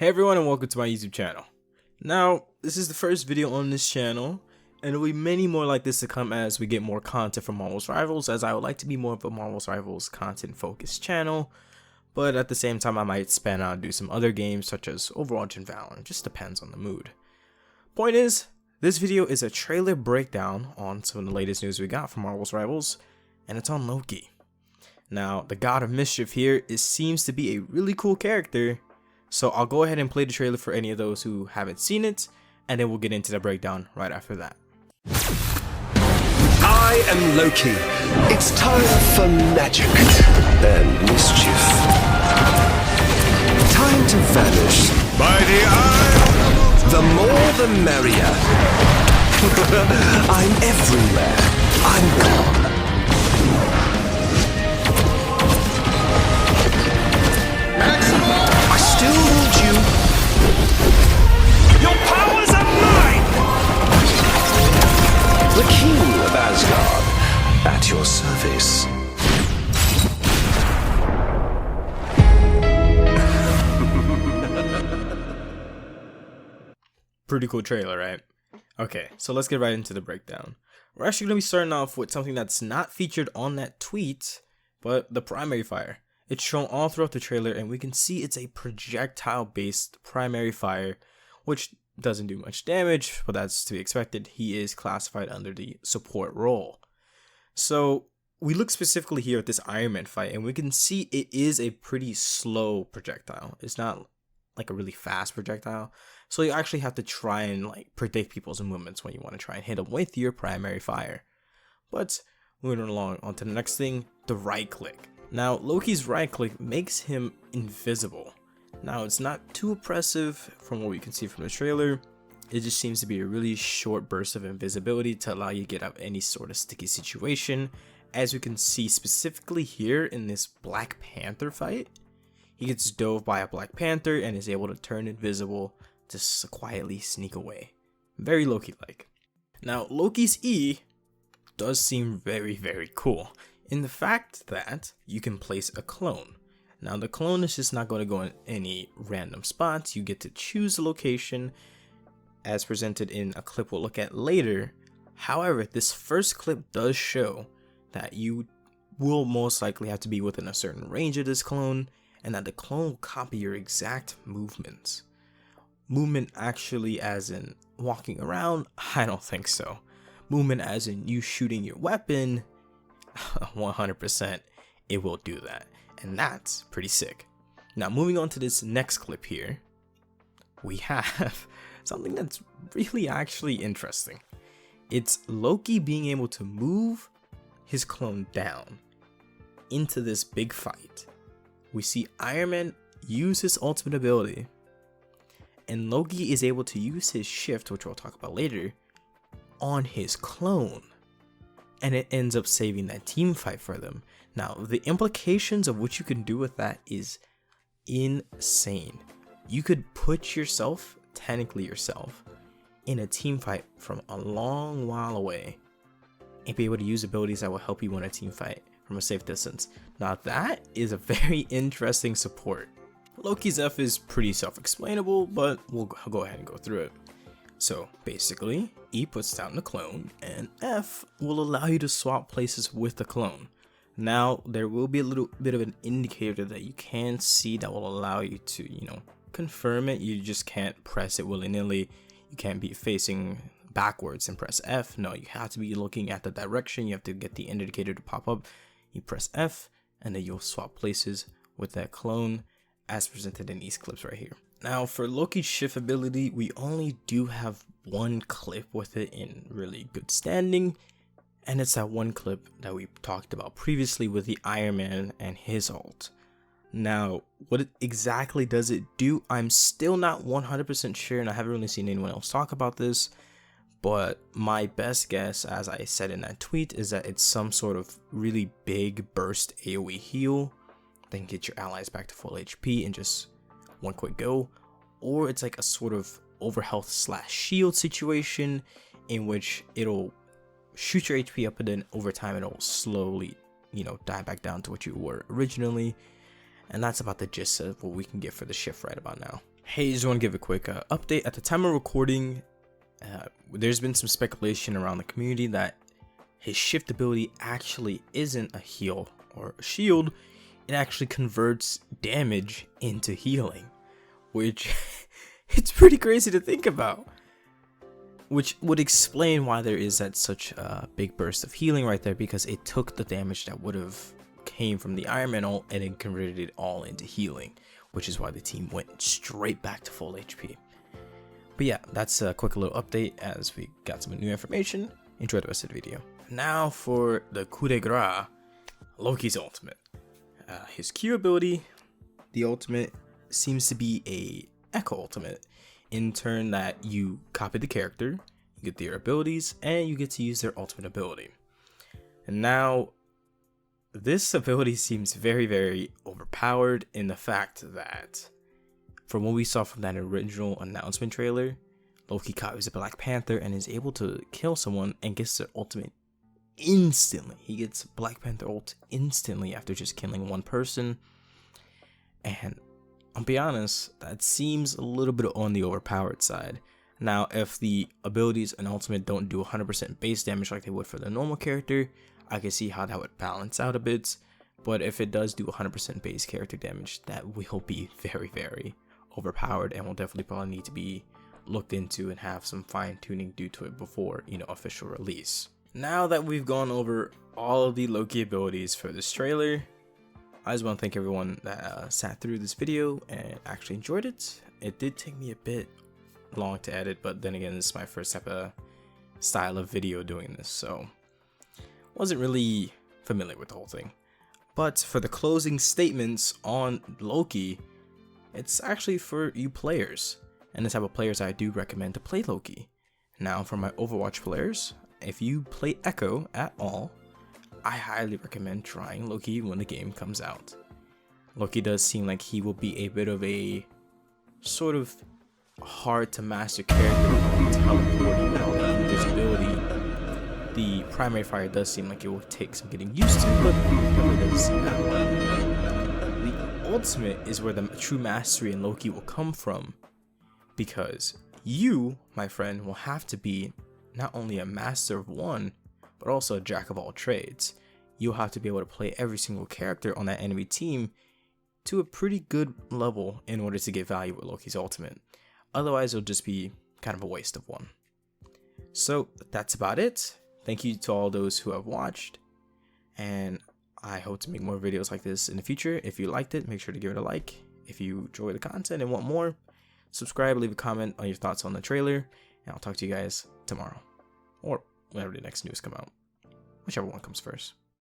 Hey everyone, and welcome to my YouTube channel. Now, this is the first video on this channel, and there will be many more like this to come as we get more content from Marvel's Rivals, as I would like to be more of a Marvel's Rivals content focused channel, but at the same time I might span out and do some other games such as Overwatch and Valorant. It just depends on the mood. Point is, this video is a trailer breakdown on some of the latest news we got from Marvel's Rivals, and it's on Loki. Now, the God of Mischief here seems to be a really cool character, so I'll go ahead and play the trailer for any of those who haven't seen it, and then we'll get into the breakdown right after that. I am Loki. It's time for magic and mischief. Time to vanish. By the eye. The more the merrier. I'm everywhere. I'm gone. I still need you. Your powers are mine! The king of Asgard, at your service. Pretty cool trailer, right? Okay, so let's get right into the breakdown. We're actually going to be starting off with something that's not featured on that tweet, but the primary fire. It's shown all throughout the trailer, and we can see it's a projectile-based primary fire, which doesn't do much damage, but that's to be expected. He is classified under the support role. So we look specifically here at this Iron Man fight, and we can see it is a pretty slow projectile. It's not like a really fast projectile, so you actually have to try and predict people's movements when you want to try and hit them with your primary fire. But moving along on to the next thing, the right click. Now, Loki's right click makes him invisible. Now, it's not too oppressive from what we can see from the trailer. It just seems to be a really short burst of invisibility to allow you to get out of any sort of sticky situation. As we can see specifically here in this Black Panther fight, he gets dove by a Black Panther and is able to turn invisible to quietly sneak away. Very Loki-like. Now, Loki's E does seem very, very cool, in the fact that you can place a clone. Now, the clone is just not going to go in any random spots. You get to choose a location as presented in a clip we'll look at later. However, this first clip does show that you will most likely have to be within a certain range of this clone, and that the clone will copy your exact movements. Movement actually as in walking around? I don't think so. Movement as in you shooting your weapon? 100% it will do that, and that's pretty sick. Now, moving on to this next clip here, we have something that's really actually interesting. It's Loki being able to move his clone down into this big fight. We see Iron Man use his ultimate ability, and Loki is able to use his shift, which we'll talk about later, on his clone. And it ends up saving that team fight for them. Now, the implications of what you can do with that is insane. You could put yourself, technically yourself, in a team fight from a long while away and be able to use abilities that will help you win a team fight from a safe distance. Now, that is a very interesting support. Loki's F is pretty self-explainable, but we'll go ahead and go through it. So basically, E puts down the clone, and F will allow you to swap places with the clone. Now, there will be a little bit of an indicator that you can see that will allow you to, confirm it. You just can't press it willy-nilly. You can't be facing backwards and press F. No, you have to be looking at the direction. You have to get the indicator to pop up. You press F, and then you'll swap places with that clone as presented in these clips right here. Now, for Loki's shift ability, we only do have one clip with it in really good standing, and it's that one clip that we talked about previously with the Iron Man and his ult. Now, what exactly does it do? I'm still not 100% sure, and I haven't really seen anyone else talk about this, but my best guess, as I said in that tweet, is that it's some sort of really big burst AoE heal, then get your allies back to full HP in just one quick go, or it's like a sort of overhealth / shield situation in which it'll shoot your HP up and then over time it'll slowly, die back down to what you were originally. And that's about the gist of what we can get for the shift right about now. Hey, just want to give a quick update. At the time of recording, there's been some speculation around the community that his shift ability actually isn't a heal or a shield. It actually converts damage into healing, which it's pretty crazy to think about. Which would explain why there is that such a big burst of healing right there, because it took the damage that would have came from the Iron Man ult and then converted it all into healing, which is why the team went straight back to full HP. But yeah, that's a quick little update as we got some new information. Enjoy the rest of the video. Now for the coup de grace, Loki's ultimate. His Q ability, the ultimate, seems to be a Echo ultimate, in turn that you copy the character, you get their abilities, and you get to use their ultimate ability. And now, this ability seems very, very overpowered in the fact that, from what we saw from that original announcement trailer, Loki copies a Black Panther and is able to kill someone and gets their ultimate instantly. He gets Black Panther ult instantly after just killing one person. And I'll be honest, that seems a little bit on the overpowered side. Now, if the abilities and ultimate don't do 100% base damage like they would for the normal character, I can see how that would balance out a bit. But if it does do 100% base character damage, that will be very, very overpowered and will definitely probably need to be looked into and have some fine tuning due to it before, official release. Now that we've gone over all of the Loki abilities for this trailer, I just want to thank everyone that sat through this video and actually enjoyed it. It did take me a bit long to edit, but then again, this is my first type of style of video doing this, so wasn't really familiar with the whole thing. But for the closing statements on Loki, it's actually for you players and the type of players I do recommend to play Loki. Now, for my Overwatch players, if you play Echo at all, I highly recommend trying Loki when the game comes out. Loki does seem like he will be a bit of a sort of hard to master character, teleporting and all the invisibility. The primary fire does seem like it will take some getting used to, but it does seem that way. The ultimate is where the true mastery in Loki will come from, because you, my friend, will have to be not only a master of one, but also a jack of all trades. You'll have to be able to play every single character on that enemy team to a pretty good level in order to get value with Loki's ultimate. Otherwise, it'll just be kind of a waste of one. So that's about it. Thank you to all those who have watched, and I hope to make more videos like this in the future. If you liked it, make sure to give it a like. If you enjoy the content and want more, subscribe, leave a comment on your thoughts on the trailer, and I'll talk to you guys tomorrow, or whenever the next news come out, whichever one comes first.